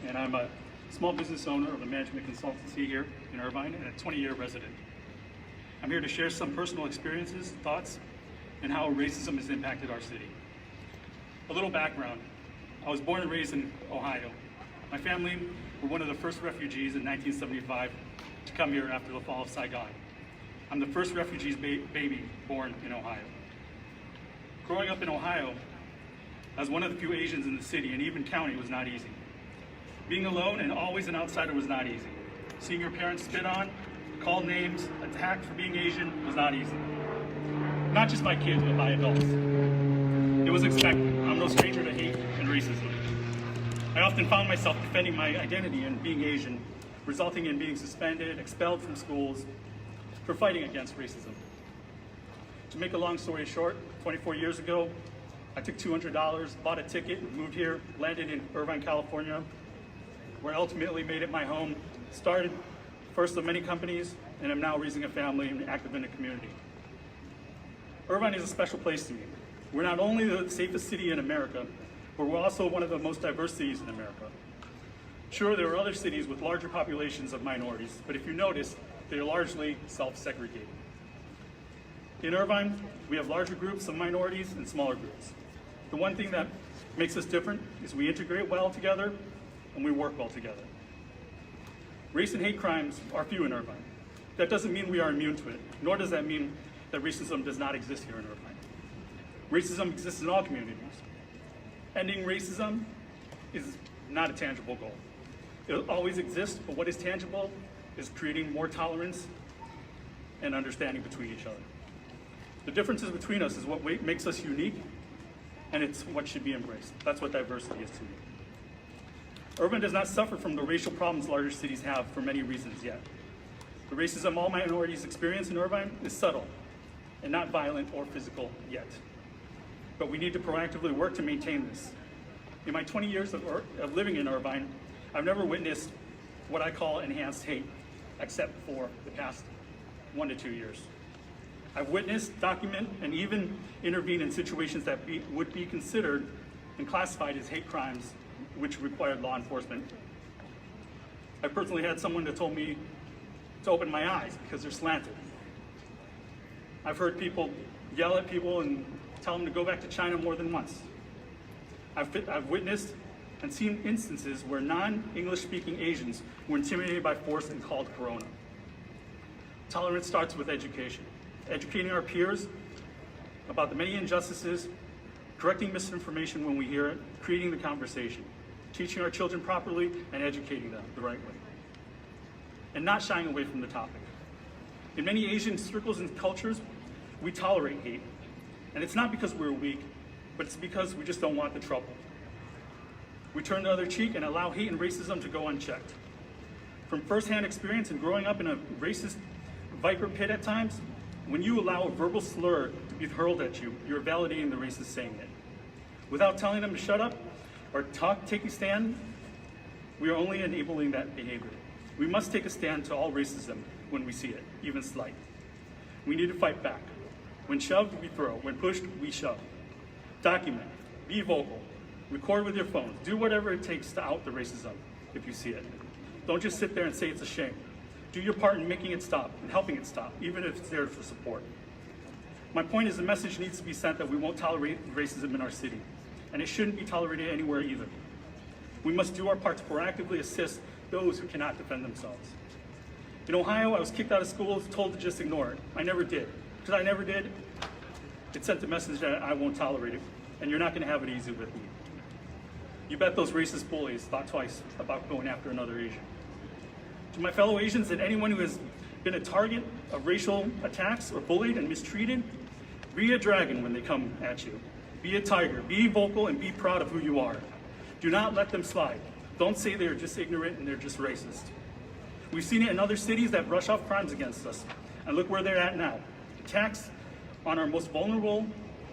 and I'm a small business owner of a management consultancy here in Irvine and a 20-year resident. I'm here to share some personal experiences, thoughts, and how racism has impacted our city. A little background. I was born and raised in Ohio. My family were one of the first refugees in 1975 to come here after the fall of Saigon. I'm the first refugee's baby born in Ohio. Growing up in Ohio, I was one of the few Asians in the city, and even county was not easy. Being alone and always an outsider was not easy. Seeing your parents spit on, called names, attacked for being Asian was not easy. Not just by kids, but by adults. It was expected. I'm no stranger to hate and racism. I often found myself defending my identity and being Asian, resulting in being suspended, expelled from schools for fighting against racism. To make a long story short, 24 years ago, I took $200, bought a ticket, moved here, landed in Irvine, California, where I ultimately made it my home, started first of many companies, and am now raising a family and active in the community. Irvine is a special place to me. We're not only the safest city in America, but we're also one of the most diverse cities in America. Sure, there are other cities with larger populations of minorities, but if you notice, they're largely self-segregated. In Irvine, we have larger groups of minorities and smaller groups. The one thing that makes us different is we integrate well together and we work well together. Race and hate crimes are few in Irvine. That doesn't mean we are immune to it, nor does that mean that racism does not exist here in Irvine. Racism exists in all communities. Ending racism is not a tangible goal. It'll always exist, but what is tangible is creating more tolerance and understanding between each other. The differences between us is what makes us unique, and it's what should be embraced. That's what diversity is to me. Irvine does not suffer from the racial problems larger cities have for many reasons yet. The racism all minorities experience in Irvine is subtle and not violent or physical yet. But we need to proactively work to maintain this. In my 20 years of living in Irvine, I've never witnessed what I call enhanced hate, except for the past 1 to 2 years. I've witnessed, documented, and even intervened in situations that would be considered and classified as hate crimes, which required law enforcement. I personally had someone that told me to open my eyes because they're slanted. I've heard people yell at people and tell them to go back to China more than once. I've witnessed and seen instances where non-English speaking Asians were intimidated by force and called Corona. Tolerance starts with education. Educating our peers about the many injustices, correcting misinformation when we hear it, creating the conversation, teaching our children properly and educating them the right way, and not shying away from the topic. In many Asian circles and cultures, we tolerate hate, and it's not because we're weak, but it's because we just don't want the trouble. We turn the other cheek and allow hate and racism to go unchecked. From firsthand experience and growing up in a racist viper pit at times, when you allow a verbal slur to be hurled at you, you're validating the racist saying it. Without telling them to shut up or take a stand, we are only enabling that behavior. We must take a stand to all racism when we see it, even slight. We need to fight back. When shoved, we throw. When pushed, we shove. Document. Be vocal. Record with your phones. Do whatever it takes to out the racism if you see it. Don't just sit there and say it's a shame. Do your part in making it stop and helping it stop, even if it's there for support. My point is the message needs to be sent that we won't tolerate racism in our city, and it shouldn't be tolerated anywhere either. We must do our part to proactively assist those who cannot defend themselves. In Ohio, I was kicked out of school, told to just ignore it. I never did. Because I never did, it sent the message that I won't tolerate it, and you're not going to have it easy with me. You bet those racist bullies thought twice about going after another Asian. To my fellow Asians and anyone who has been a target of racial attacks or bullied and mistreated, be a dragon when they come at you. Be a tiger. Be vocal and be proud of who you are. Do not let them slide. Don't say they're just ignorant and they're just racist. We've seen it in other cities that brush off crimes against us, and look where they're at now. Attacks on our most vulnerable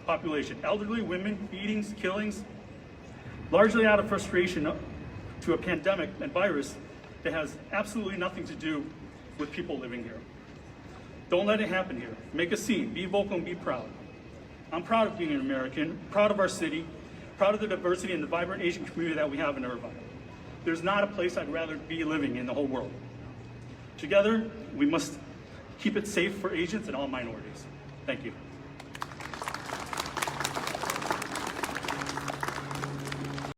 population, elderly, women, beatings, killings, largely out of frustration to a pandemic and virus that has absolutely nothing to do with people living here. Don't let it happen here. Make a scene, be vocal and be proud. I'm proud of being an American, proud of our city, proud of the diversity and the vibrant Asian community that we have in Irvine. there's not a place I'd rather be living in the whole world. Together, we must keep it safe for Asians and all minorities. Thank you.